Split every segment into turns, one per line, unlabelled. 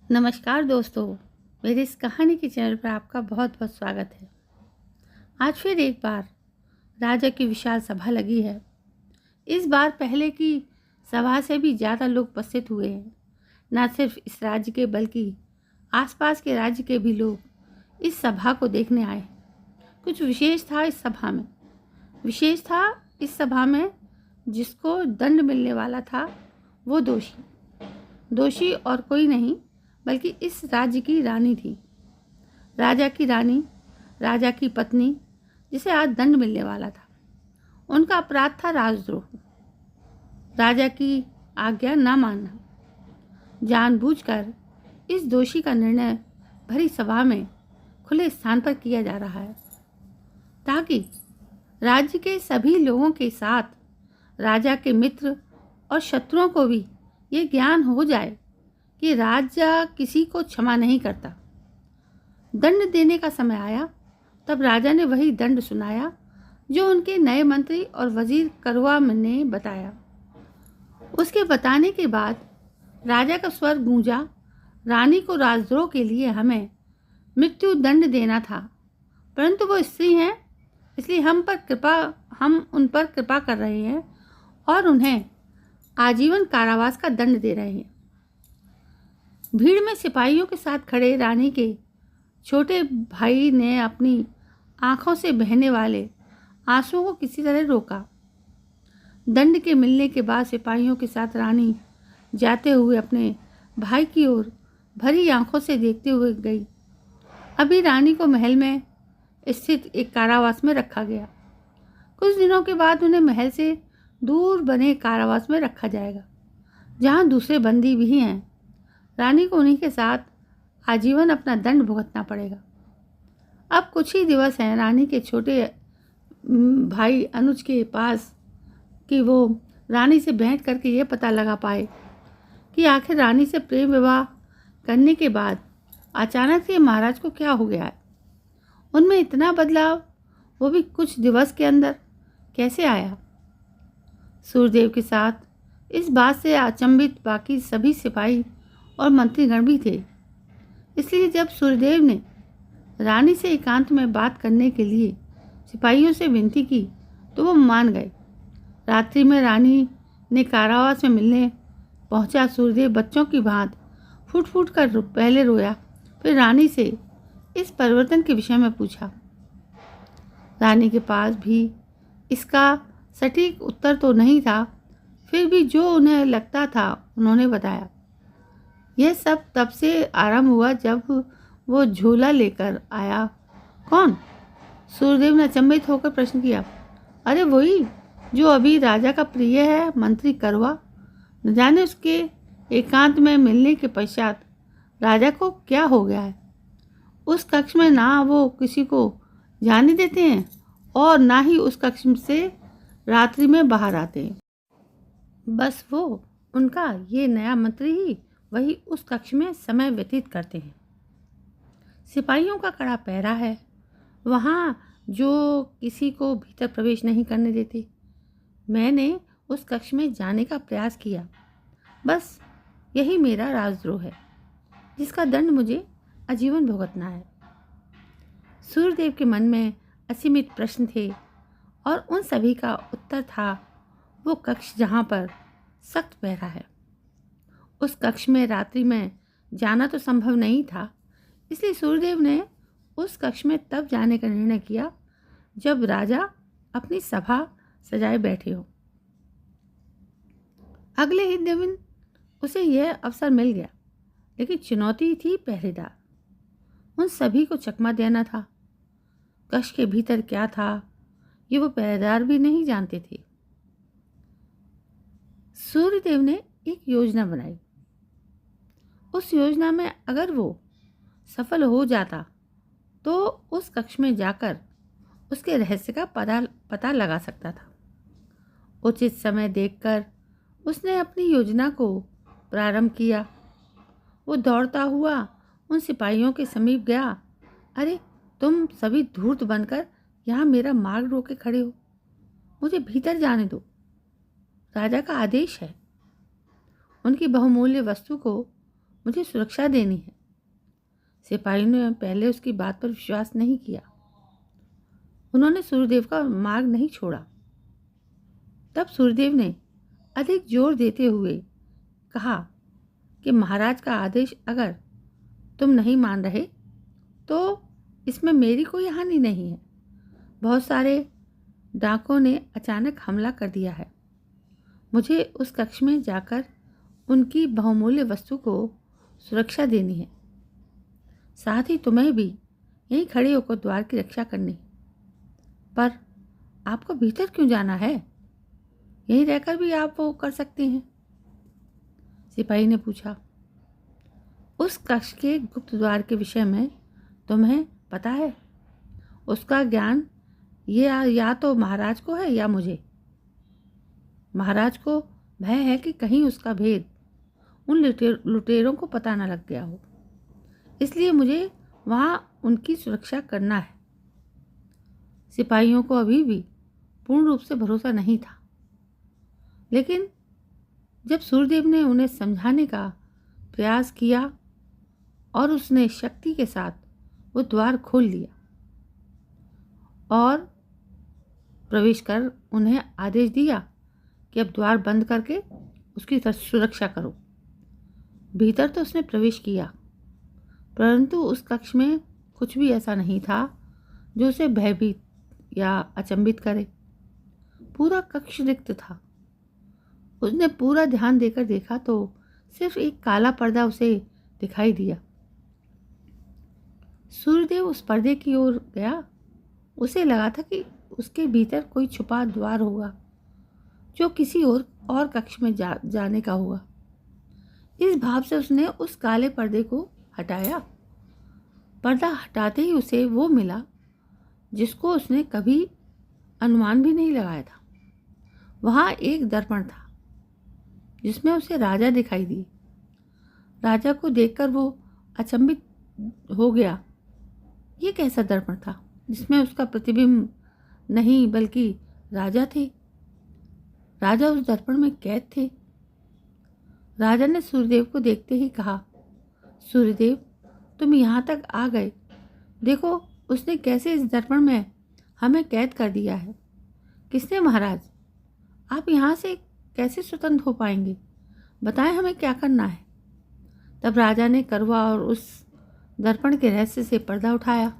नमस्कार दोस्तों, मेरी इस कहानी के चैनल पर आपका बहुत बहुत स्वागत है। आज फिर एक बार राजा की विशाल सभा लगी है। इस बार पहले की सभा से भी ज़्यादा लोग उपस्थित हुए हैं। न सिर्फ इस राज्य के बल्कि आसपास के राज्य के भी लोग इस सभा को देखने आए। कुछ विशेष था इस सभा में। विशेष था इस सभा में जिसको दंड मिलने वाला था वो दोषी और कोई नहीं बल्कि इस राज्य की रानी थी। राजा की रानी, राजा की पत्नी, जिसे आज दंड मिलने वाला था। उनका अपराध था राजद्रोह, राजा की आज्ञा न मानना। जानबूझकर इस दोषी का निर्णय भरी सभा में खुले स्थान पर किया जा रहा है ताकि राज्य के सभी लोगों के साथ राजा के मित्र और शत्रुओं को भी ये ज्ञान हो जाए कि राजा किसी को क्षमा नहीं करता। दंड देने का समय आया तब राजा ने वही दंड सुनाया जो उनके नए मंत्री और वजीर करवा ने बताया। उसके बताने के बाद राजा का स्वर गूंजा, रानी को राजद्रोह के लिए हमें मृत्यु दंड देना था, परंतु वो स्त्री हैं, इसलिए हम उन पर कृपा कर रहे हैं और उन्हें आजीवन कारावास का दंड दे रहे हैं। भीड़ में सिपाहियों के साथ खड़े रानी के छोटे भाई ने अपनी आंखों से बहने वाले आंसुओं को किसी तरह रोका। दंड के मिलने के बाद सिपाहियों के साथ रानी जाते हुए अपने भाई की ओर भरी आंखों से देखते हुए गई। अभी रानी को महल में स्थित एक कारावास में रखा गया। कुछ दिनों के बाद उन्हें महल से दूर बने कारावास में रखा जाएगा, जहां दूसरे बंदी भी हैं। रानी को उन्हीं के साथ आजीवन अपना दंड भुगतना पड़ेगा। अब कुछ ही दिवस हैं रानी के छोटे भाई अनुज के पास कि वो रानी से भेंट करके ये पता लगा पाए कि आखिर रानी से प्रेम विवाह करने के बाद अचानक से महाराज को क्या हो गया है। उनमें इतना बदलाव, वो भी कुछ दिवस के अंदर, कैसे आया। सूर्यदेव के साथ इस बात से अचंभित बाकी सभी सिपाही और मंत्रीगण भी थे। इसलिए जब सूर्यदेव ने रानी से एकांत में बात करने के लिए सिपाहियों से विनती की तो वो मान गए। रात्रि में रानी ने कारावास में मिलने पहुंचा सूर्यदेव बच्चों की भांति फूट फूट कर पहले रोया, फिर रानी से इस परिवर्तन के विषय में पूछा। रानी के पास भी इसका सटीक उत्तर तो नहीं था, फिर भी जो उन्हें लगता था उन्होंने बताया। यह सब तब से आरंभ हुआ जब वो झोला लेकर आया। कौन? सूर्यदेव ने अचंभित होकर प्रश्न किया। अरे वही जो अभी राजा का प्रिय है, मंत्री करवा। न जाने उसके एकांत में मिलने के पश्चात राजा को क्या हो गया है। उस कक्ष में ना वो किसी को जाने देते हैं और ना ही उस कक्ष से रात्रि में बाहर आते हैं। बस वो उनका ये नया मंत्री ही वही उस कक्ष में समय व्यतीत करते हैं। सिपाहियों का कड़ा पहरा है, वहाँ जो किसी को भीतर प्रवेश नहीं करने देते। मैंने उस कक्ष में जाने का प्रयास किया, बस यही मेरा राजद्रोह है जिसका दंड मुझे आजीवन भुगतना है। सूर्यदेव के मन में असीमित प्रश्न थे और उन सभी का उत्तर था वो कक्ष जहाँ पर सख्त पहरा है। उस कक्ष में रात्रि में जाना तो संभव नहीं था, इसलिए सूर्यदेव ने उस कक्ष में तब जाने का निर्णय किया जब राजा अपनी सभा सजाए बैठे हो। अगले ही दिन उसे यह अवसर मिल गया, लेकिन चुनौती थी पहरेदार। उन सभी को चकमा देना था। कक्ष के भीतर क्या था ये वो पहरेदार भी नहीं जानते थे। सूर्यदेव ने एक योजना बनाई। उस योजना में अगर वो सफल हो जाता तो उस कक्ष में जाकर उसके रहस्य का पता लगा सकता था। उचित समय देखकर उसने अपनी योजना को प्रारंभ किया। वो दौड़ता हुआ उन सिपाहियों के समीप गया। अरे तुम सभी धूर्त बनकर यहाँ मेरा मार्ग रोके खड़े हो, मुझे भीतर जाने दो, राजा का आदेश है। उनकी बहुमूल्य वस्तु को मुझे सुरक्षा देनी है। सिपाही ने पहले उसकी बात पर विश्वास नहीं किया। उन्होंने सूर्यदेव का मार्ग नहीं छोड़ा। तब सूर्यदेव ने अधिक जोर देते हुए कहा कि महाराज का आदेश अगर तुम नहीं मान रहे तो इसमें मेरी कोई हानि नहीं है। बहुत सारे डाकुओं ने अचानक हमला कर दिया है। मुझे उस कक्ष में जाकर उनकी बहुमूल्य वस्तु को सुरक्षा देनी है। साथ ही तुम्हें भी यहीं खड़े होकर द्वार की रक्षा करनी। पर आपको भीतर क्यों जाना है? यहीं रहकर भी आप वो कर सकते हैं। सिपाही ने पूछा, उस कक्ष के गुप्त द्वार के विषय में तुम्हें पता है? उसका ज्ञान ये या तो महाराज को है या मुझे। महाराज को भय है कि कहीं उसका भेद उन लुटेरों को पता न लग गया हो, इसलिए मुझे वहाँ उनकी सुरक्षा करना है। सिपाहियों को अभी भी पूर्ण रूप से भरोसा नहीं था, लेकिन जब सूर्यदेव ने उन्हें समझाने का प्रयास किया और उसने शक्ति के साथ वो द्वार खोल लिया और प्रवेश कर उन्हें आदेश दिया कि अब द्वार बंद करके उसकी सुरक्षा करो। भीतर तो उसने प्रवेश किया, परंतु उस कक्ष में कुछ भी ऐसा नहीं था जो उसे भयभीत या अचंभित करे। पूरा कक्ष रिक्त था। उसने पूरा ध्यान देकर देखा तो सिर्फ एक काला पर्दा उसे दिखाई दिया। सूर्यदेव उस पर्दे की ओर गया। उसे लगा था कि उसके भीतर कोई छुपा द्वार होगा जो किसी और कक्ष में जाने का होगा। इस भाव से उसने उस काले पर्दे को हटाया। पर्दा हटाते ही उसे वो मिला जिसको उसने कभी अनुमान भी नहीं लगाया था। वहाँ एक दर्पण था जिसमें उसे राजा दिखाई दिए। राजा को देखकर वो अचंभित हो गया। ये कैसा दर्पण था जिसमें उसका प्रतिबिंब नहीं बल्कि राजा थे। राजा उस दर्पण में कैद थे। राजा ने सूर्यदेव को देखते ही कहा, सूर्यदेव तुम यहाँ तक आ गए, देखो उसने कैसे इस दर्पण में हमें कैद कर दिया है। किसने महाराज? आप यहाँ से कैसे स्वतंत्र हो पाएंगे? बताएं हमें क्या करना है। तब राजा ने करवा और उस दर्पण के रहस्य से पर्दा उठाया।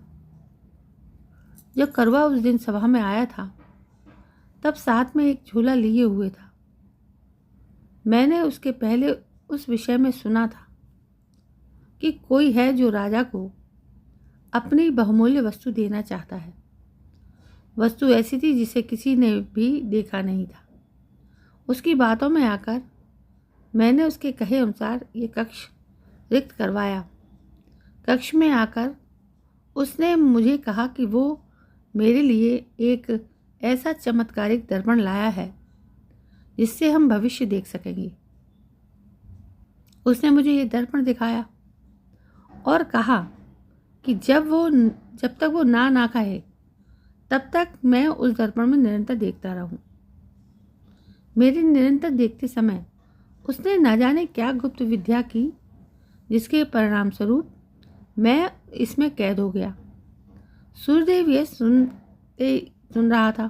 जब करवा उस दिन सभा में आया था तब साथ में एक झूला लिए हुए था। मैंने उसके पहले उस विषय में सुना था कि कोई है जो राजा को अपनी बहुमूल्य वस्तु देना चाहता है। वस्तु ऐसी थी जिसे किसी ने भी देखा नहीं था। उसकी बातों में आकर मैंने उसके कहे अनुसार ये कक्ष रिक्त करवाया। कक्ष में आकर उसने मुझे कहा कि वो मेरे लिए एक ऐसा चमत्कारिक दर्पण लाया है जिससे हम भविष्य देख सकेंगे। उसने मुझे ये दर्पण दिखाया और कहा कि जब तक वो ना कहे तब तक मैं उस दर्पण में निरंतर देखता रहूं। मेरे निरंतर देखते समय उसने न जाने क्या गुप्त विद्या की जिसके परिणाम स्वरूप मैं इसमें कैद हो गया। सूर्यदेव यह सुन रहा था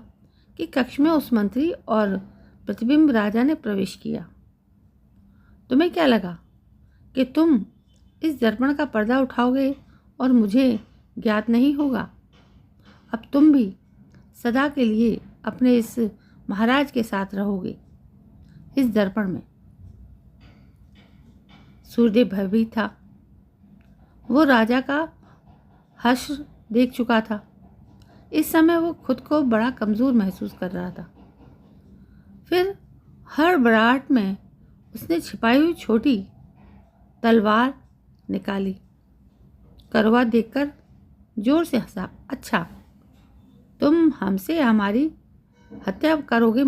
कि कक्ष में उस मंत्री और प्रतिबिंब राजा ने प्रवेश किया। तुम्हें क्या लगा कि तुम इस दर्पण का पर्दा उठाओगे और मुझे ज्ञात नहीं होगा? अब तुम भी सदा के लिए अपने इस महाराज के साथ रहोगे इस दर्पण में। सूर्यदेव भयभीत था। वो राजा का हर्ष देख चुका था। इस समय वो खुद को बड़ा कमज़ोर महसूस कर रहा था। फिर हड़बड़ाहट में उसने छिपाई हुई छोटी तलवार निकाली। करवा देखकर जोर से हंसा। अच्छा, तुम हमसे हमारी हत्या करोगे?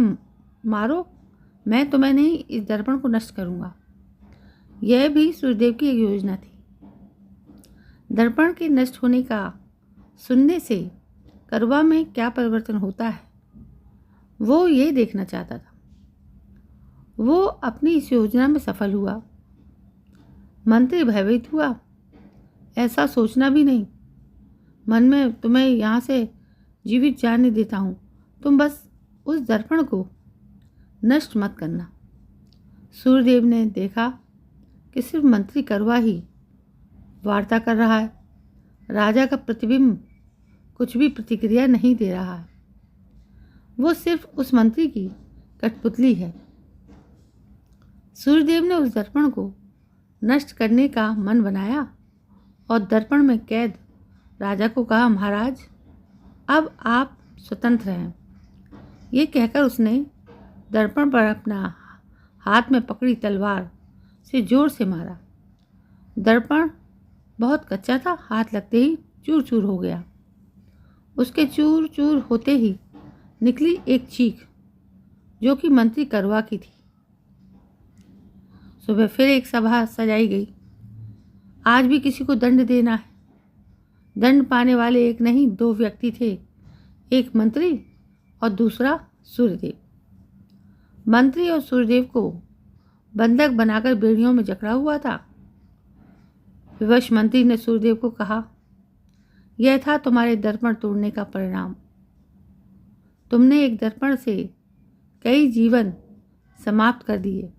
मारो, मैं तुम्हें नहीं, इस दर्पण को नष्ट करूँगा। यह भी सूर्यदेव की एक योजना थी। दर्पण के नष्ट होने का सुनने से करवा में क्या परिवर्तन होता है वो ये देखना चाहता था। वो अपनी इस योजना में सफल हुआ। मंत्री भयभीत हुआ। ऐसा सोचना भी नहीं, मन में तुम्हें यहाँ से जीवित जाने देता हूँ, तुम बस उस दर्पण को नष्ट मत करना। सूर्यदेव ने देखा कि सिर्फ मंत्री कड़वा ही वार्ता कर रहा है, राजा का प्रतिबिंब कुछ भी प्रतिक्रिया नहीं दे रहा है। वो सिर्फ उस मंत्री की कठपुतली है। सूर्यदेव ने उस दर्पण को नष्ट करने का मन बनाया और दर्पण में कैद राजा को कहा, महाराज अब आप स्वतंत्र हैं। ये कहकर उसने दर्पण पर अपना हाथ में पकड़ी तलवार से जोर से मारा। दर्पण बहुत कच्चा था, हाथ लगते ही चूर चूर हो गया। उसके चूर चूर होते ही निकली एक चीख, जो कि मंत्री करवा की थी। सुबह फिर एक सभा सजाई गई। आज भी किसी को दंड देना है। दंड पाने वाले एक नहीं, दो व्यक्ति थे, एक मंत्री और दूसरा सूर्यदेव। मंत्री और सूर्यदेव को बंधक बनाकर बेड़ियों में जकड़ा हुआ था। विवश मंत्री ने सूर्यदेव को कहा, यह था तुम्हारे दर्पण तोड़ने का परिणाम। तुमने एक दर्पण से कई जीवन समाप्त कर दिए।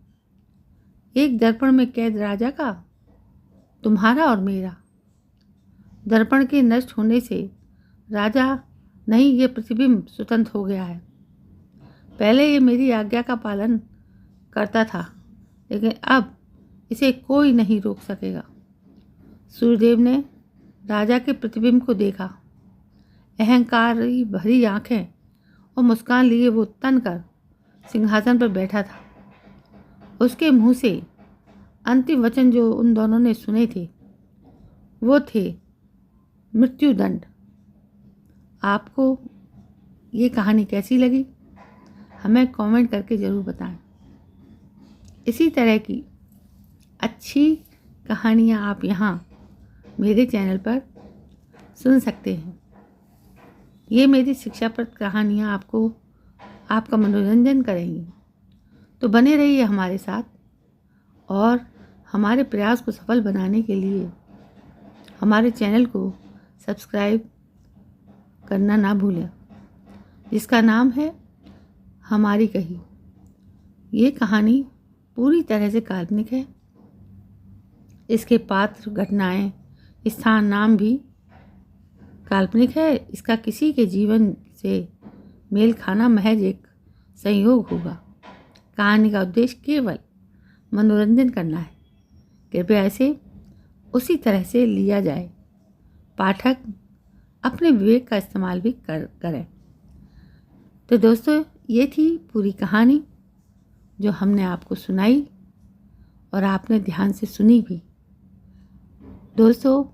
एक दर्पण में कैद राजा का, तुम्हारा और मेरा। दर्पण के नष्ट होने से राजा नहीं, ये प्रतिबिंब स्वतंत्र हो गया है। पहले ये मेरी आज्ञा का पालन करता था, लेकिन अब इसे कोई नहीं रोक सकेगा। सूर्यदेव ने राजा के प्रतिबिंब को देखा। अहंकारी भरी आंखें और मुस्कान लिए वो तन कर सिंहासन पर बैठा था। उसके मुंह से अंतिम वचन जो उन दोनों ने सुने थे वो थे मृत्युदंड। आपको ये कहानी कैसी लगी हमें कमेंट करके ज़रूर बताएं। इसी तरह की अच्छी कहानियाँ आप यहाँ मेरे चैनल पर सुन सकते हैं। ये मेरी शिक्षाप्रद कहानियाँ आपको आपका मनोरंजन करेंगी, तो बने रहिए हमारे साथ और हमारे प्रयास को सफल बनाने के लिए हमारे चैनल को सब्सक्राइब करना ना भूलें, जिसका नाम है हमारी कही। ये कहानी पूरी तरह से काल्पनिक है। इसके पात्र, घटनाएं, स्थान, नाम भी काल्पनिक है। इसका किसी के जीवन से मेल खाना महज एक संयोग होगा। कहानी का उद्देश्य केवल मनोरंजन करना है। कृपया इसे उसी तरह से लिया जाए। पाठक अपने विवेक का इस्तेमाल भी करें। तो दोस्तों, ये थी पूरी कहानी जो हमने आपको सुनाई और आपने ध्यान से सुनी भी। दोस्तों,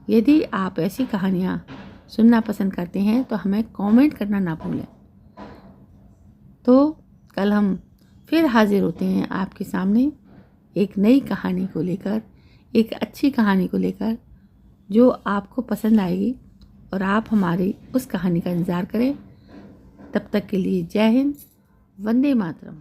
यदि आप ऐसी कहानियाँ सुनना पसंद करते हैं तो हमें कमेंट करना ना भूलें। तो कल हम फिर हाजिर होते हैं आपके सामने एक नई कहानी को लेकर, एक अच्छी कहानी को लेकर जो आपको पसंद आएगी और आप हमारी उस कहानी का इंतज़ार करें। तब तक के लिए जय हिंद, वंदे मातरम।